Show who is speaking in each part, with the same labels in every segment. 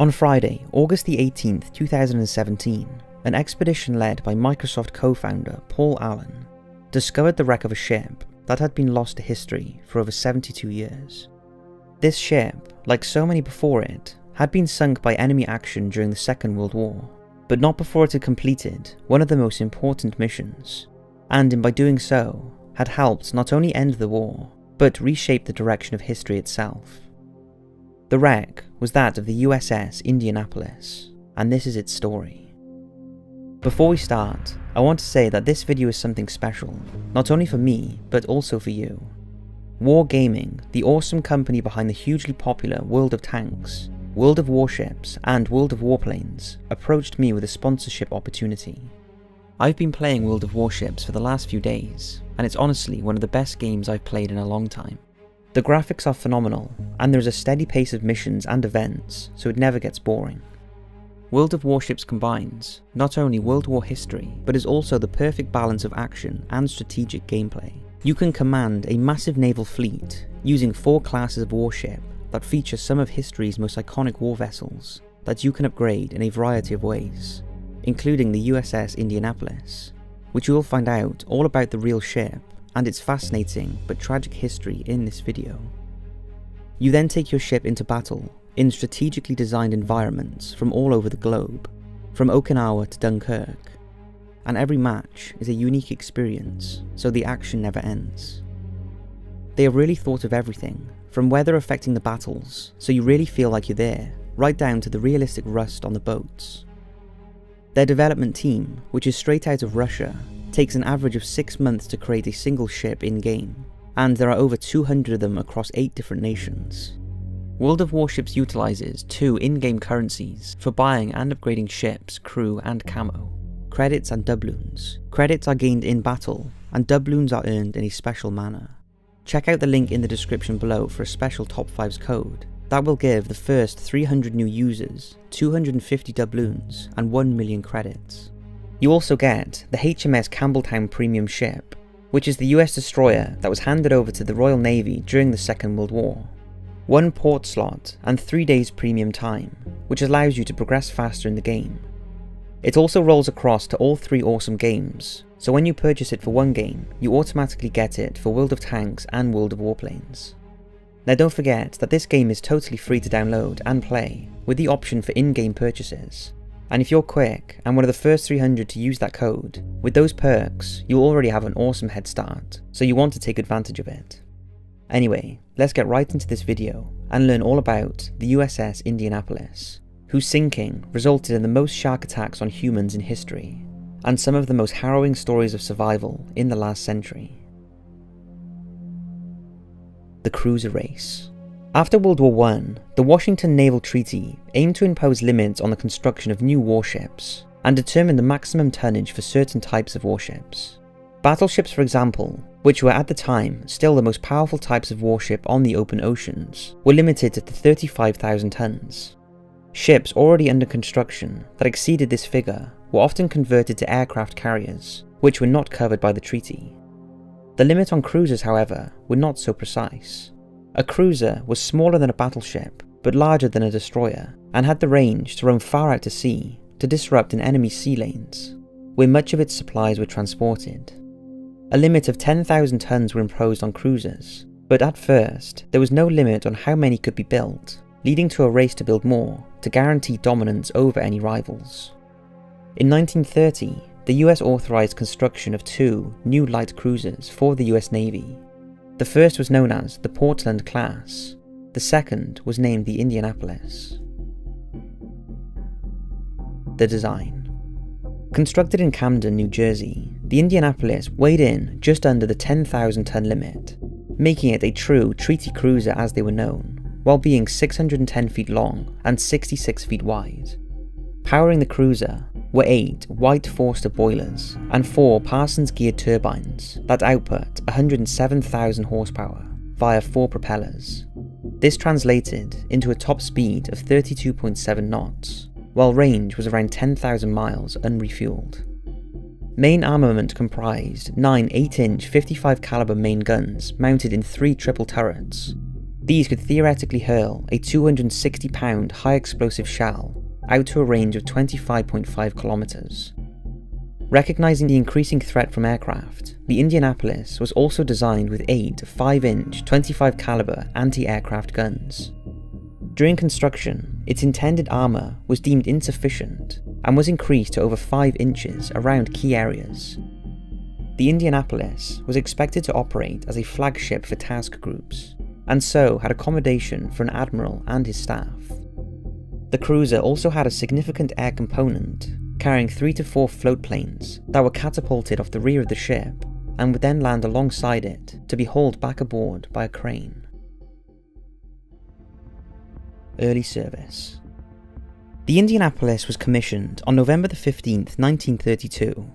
Speaker 1: On Friday, August the 18th, 2017, an expedition led by Microsoft co-founder Paul Allen discovered the wreck of a ship that had been lost to history for over 72 years. This ship, like so many before it, had been sunk by enemy action during the Second World War, but not before it had completed one of the most important missions, and in by doing so, had helped not only end the war, but reshape the direction of history itself. The wreck was that of the USS Indianapolis, and this is its story. Before we start, I want to say that this video is something special, not only for me, but also for you. Wargaming, the awesome company behind the hugely popular World of Tanks, World of Warships, and World of Warplanes, approached me with a sponsorship opportunity. I've been playing World of Warships for the last few days, and it's honestly one of the best games I've played in a long time. The graphics are phenomenal, and there's a steady pace of missions and events, so it never gets boring. World of Warships combines not only World War history, but is also the perfect balance of action and strategic gameplay. You can command a massive naval fleet using 4 classes of warship that feature some of history's most iconic war vessels that you can upgrade in a variety of ways, including the USS Indianapolis, which you will find out all about the real ship and its fascinating but tragic history in this video. You then take your ship into battle in strategically designed environments from all over the globe, from Okinawa to Dunkirk, and every match is a unique experience, so the action never ends. They have really thought of everything, from weather affecting the battles, so you really feel like you're there, right down to the realistic rust on the boats. Their development team, which is straight out of Russia, takes an average of 6 months to create a single ship in-game, and there are over 200 of them across 8 different nations. World of Warships utilizes 2 in-game currencies for buying and upgrading ships, crew, and camo: credits and doubloons. Credits are gained in battle, and doubloons are earned in a special manner. Check out the link in the description below for a special Top 5s code that will give the first 300 new users 250 doubloons and 1 million credits. You also get the HMS Campbelltown Premium ship, which is the US destroyer that was handed over to the Royal Navy during the Second World War. 1 port slot and 3 days premium time, which allows you to progress faster in the game. It also rolls across to all 3 awesome games, so when you purchase it for one game, you automatically get it for World of Tanks and World of Warplanes. Now don't forget that this game is totally free to download and play, with the option for in-game purchases. And if you're quick and one of the first 300 to use that code, with those perks, you'll already have an awesome head start, so you want to take advantage of it. Anyway, let's get right into this video and learn all about the USS Indianapolis, whose sinking resulted in the most shark attacks on humans in history, and some of the most harrowing stories of survival in the last century. The Cruiser Race. After World War I, the Washington Naval Treaty aimed to impose limits on the construction of new warships, and determine the maximum tonnage for certain types of warships. Battleships, for example, which were at the time still the most powerful types of warship on the open oceans, were limited to 35,000 tons. Ships already under construction that exceeded this figure were often converted to aircraft carriers, which were not covered by the treaty. The limit on cruisers, however, were not so precise. A cruiser was smaller than a battleship, but larger than a destroyer, and had the range to roam far out to sea to disrupt an enemy's sea lanes, where much of its supplies were transported. A limit of 10,000 tons were imposed on cruisers, but at first there was no limit on how many could be built, leading to a race to build more to guarantee dominance over any rivals. In 1930, the US authorized construction of 2 new light cruisers for the US Navy. The first was known as the Portland class, the second was named the Indianapolis. The design. Constructed in Camden, New Jersey, the Indianapolis weighed in just under the 10,000 ton limit, making it a true treaty cruiser as they were known, while being 610 feet long and 66 feet wide. Powering the cruiser were 8 White Forster boilers and 4 Parsons geared turbines that output 107,000 horsepower via 4 propellers. This translated into a top speed of 32.7 knots, while range was around 10,000 miles unrefueled. Main armament comprised 9 8-inch 55 caliber main guns mounted in 3 triple turrets, These could theoretically hurl a 260-pound high-explosive shell out to a range of 25.5 kilometers. Recognizing the increasing threat from aircraft, the Indianapolis was also designed with 8 5-inch 25 caliber anti-aircraft guns. During construction, its intended armor was deemed insufficient and was increased to over 5 inches around key areas. The Indianapolis was expected to operate as a flagship for task groups, and so had accommodation for an admiral and his staff. The cruiser also had a significant air component, carrying 3 to 4 float planes that were catapulted off the rear of the ship and would then land alongside it to be hauled back aboard by a crane. Early service. The Indianapolis was commissioned on November 15, 1932.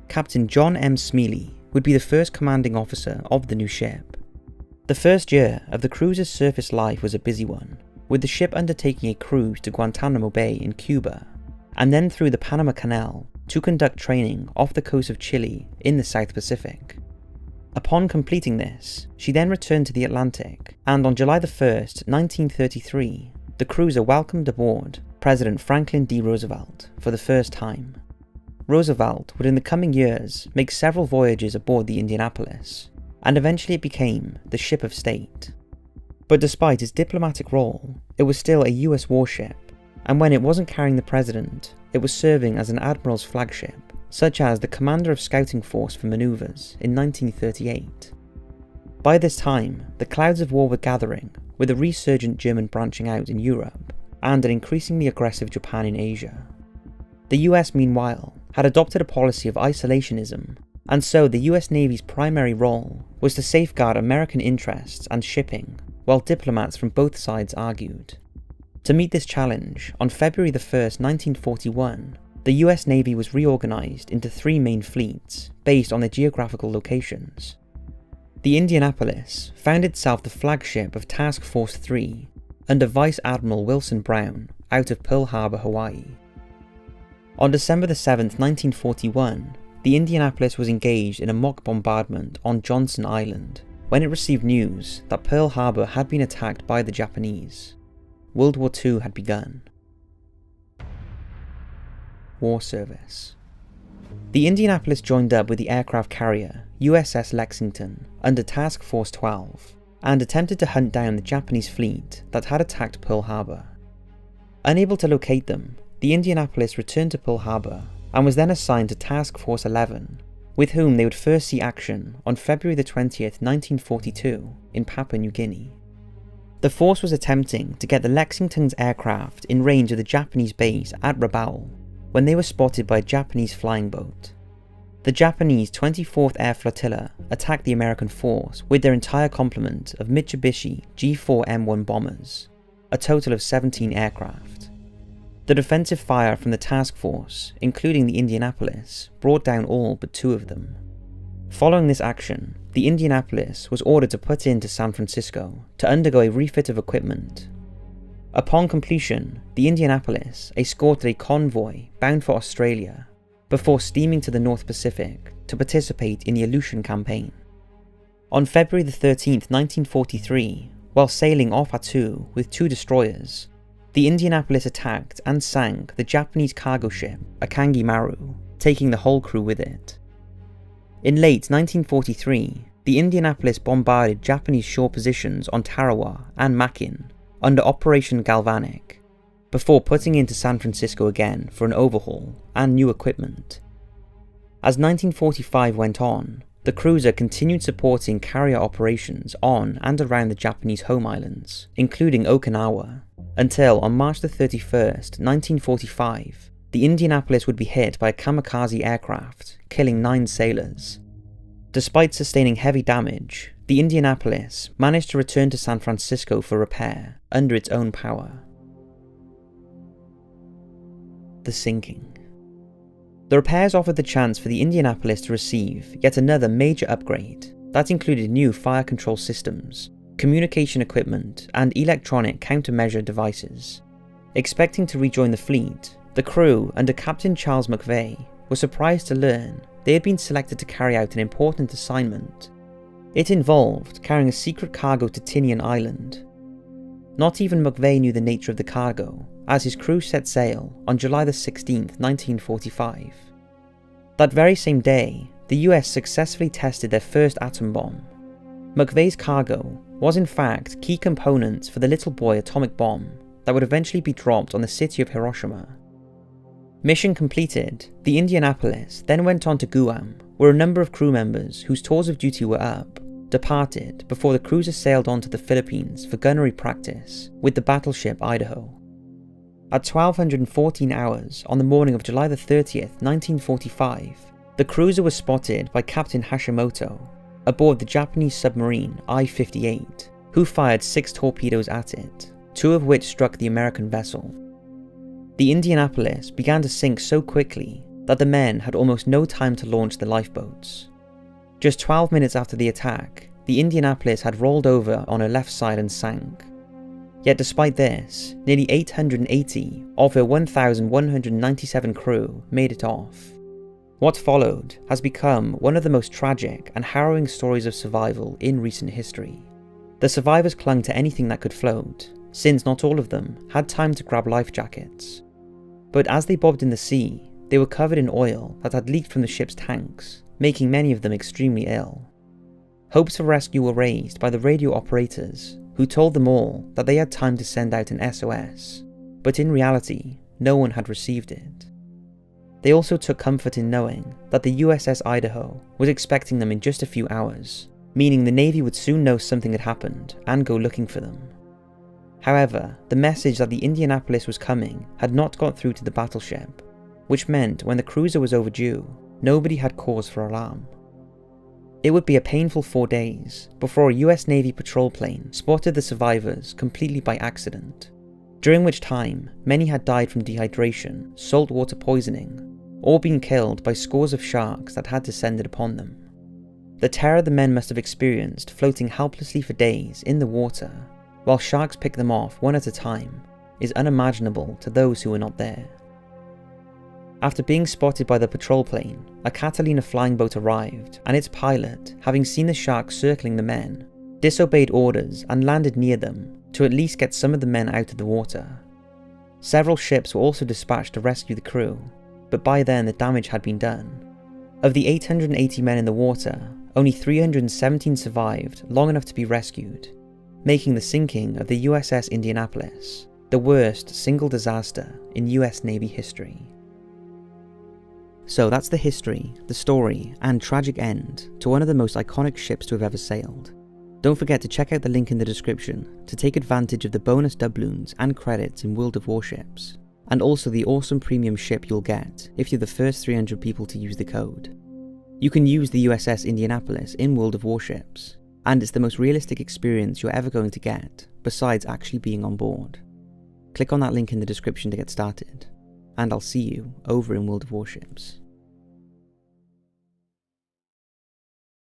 Speaker 1: Captain John M. Smealy would be the first commanding officer of the new ship. The first year of the cruiser's surface life was a busy one, with the ship undertaking a cruise to Guantanamo Bay in Cuba, and then through the Panama Canal to conduct training off the coast of Chile in the South Pacific. Upon completing this, she then returned to the Atlantic, and on July 1st, 1933, the cruiser welcomed aboard President Franklin D. Roosevelt for the first time. Roosevelt would in the coming years make several voyages aboard the Indianapolis, and eventually it became the ship of state. But despite its diplomatic role, it was still a US warship, and when it wasn't carrying the president, it was serving as an admiral's flagship, such as the commander of Scouting Force for Maneuvers in 1938. By this time, the clouds of war were gathering, with a resurgent German branching out in Europe, and an increasingly aggressive Japan in Asia. The US, meanwhile, had adopted a policy of isolationism, and so the US Navy's primary role was to safeguard American interests and shipping, while diplomats from both sides argued. To meet this challenge, on February 1st, 1941, the US Navy was reorganized into 3 main fleets based on their geographical locations. The Indianapolis found itself the flagship of Task Force 3 under Vice Admiral Wilson Brown out of Pearl Harbor, Hawaii. On December 7th, 1941, the Indianapolis was engaged in a mock bombardment on Johnson Island when it received news that Pearl Harbor had been attacked by the Japanese. World War II had begun. War service. The Indianapolis joined up with the aircraft carrier USS Lexington under Task Force 12 and attempted to hunt down the Japanese fleet that had attacked Pearl Harbor. Unable to locate them, the Indianapolis returned to Pearl Harbor and was then assigned to Task Force 11, with whom they would first see action on February 20th, 1942 in Papua New Guinea. The force was attempting to get the Lexington's aircraft in range of the Japanese base at Rabaul when they were spotted by a Japanese flying boat. The Japanese 24th Air Flotilla attacked the American force with their entire complement of Mitsubishi G4M1 bombers, a total of 17 aircraft. The defensive fire from the task force, including the Indianapolis, brought down all but 2 of them. Following this action, the Indianapolis was ordered to put into San Francisco to undergo a refit of equipment. Upon completion, the Indianapolis escorted a convoy bound for Australia before steaming to the North Pacific to participate in the Aleutian Campaign. On February 13th, 1943, while sailing off Attu with 2 destroyers, the Indianapolis attacked and sank the Japanese cargo ship Akangi Maru, taking the whole crew with it. In late 1943, the Indianapolis bombarded Japanese shore positions on Tarawa and Makin under Operation Galvanic, before putting into San Francisco again for an overhaul and new equipment. As 1945 went on, the cruiser continued supporting carrier operations on and around the Japanese home islands, including Okinawa, until on March 31st, 1945, the Indianapolis would be hit by a kamikaze aircraft, killing 9 sailors. Despite sustaining heavy damage, the Indianapolis managed to return to San Francisco for repair under its own power. The sinking. The repairs offered the chance for the Indianapolis to receive yet another major upgrade that included new fire control systems, communication equipment, and electronic countermeasure devices. Expecting to rejoin the fleet, the crew under Captain Charles McVeigh were surprised to learn they had been selected to carry out an important assignment. It involved carrying a secret cargo to Tinian Island. Not even McVeigh knew the nature of the cargo, as his crew set sail on July 16, 1945. That very same day, the US successfully tested their first atom bomb. McVeigh's cargo was in fact key components for the Little Boy atomic bomb that would eventually be dropped on the city of Hiroshima. Mission completed, the Indianapolis then went on to Guam, where a number of crew members whose tours of duty were up departed before the cruiser sailed on to the Philippines for gunnery practice with the battleship Idaho. At 1214 hours on the morning of July 30th, 1945, the cruiser was spotted by Captain Hashimoto aboard the Japanese submarine I-58, who fired 6 torpedoes at it, 2 of which struck the American vessel. The Indianapolis began to sink so quickly that the men had almost no time to launch the lifeboats. Just 12 minutes after the attack, the Indianapolis had rolled over on her left side and sank. Yet despite this, nearly 880 of her 1,197 crew made it off. What followed has become one of the most tragic and harrowing stories of survival in recent history. The survivors clung to anything that could float, since not all of them had time to grab life jackets. But as they bobbed in the sea, they were covered in oil that had leaked from the ship's tanks, making many of them extremely ill. Hopes of rescue were raised by the radio operators, who told them all that they had time to send out an SOS, but in reality, no one had received it. They also took comfort in knowing that the USS Idaho was expecting them in just a few hours, meaning the Navy would soon know something had happened and go looking for them. However, the message that the Indianapolis was coming had not got through to the battleship, which meant when the cruiser was overdue, nobody had cause for alarm. It would be a painful 4 days before a US Navy patrol plane spotted the survivors completely by accident, during which time many had died from dehydration, saltwater poisoning, or been killed by scores of sharks that had descended upon them. The terror the men must have experienced floating helplessly for days in the water, while sharks picked them off one at a time, is unimaginable to those who were not there. After being spotted by the patrol plane, a Catalina flying boat arrived, and its pilot, having seen the sharks circling the men, disobeyed orders and landed near them to at least get some of the men out of the water. Several ships were also dispatched to rescue the crew, but by then the damage had been done. Of the 880 men in the water, only 317 survived long enough to be rescued, making the sinking of the USS Indianapolis the worst single disaster in US Navy history. So that's the history, the story, and tragic end to one of the most iconic ships to have ever sailed. Don't forget to check out the link in the description to take advantage of the bonus doubloons and credits in World of Warships, and also the awesome premium ship you'll get if you're the first 300 people to use the code. You can use the USS Indianapolis in World of Warships, and it's the most realistic experience you're ever going to get, besides actually being on board. Click on that link in the description to get started, and I'll see you over in World of Warships.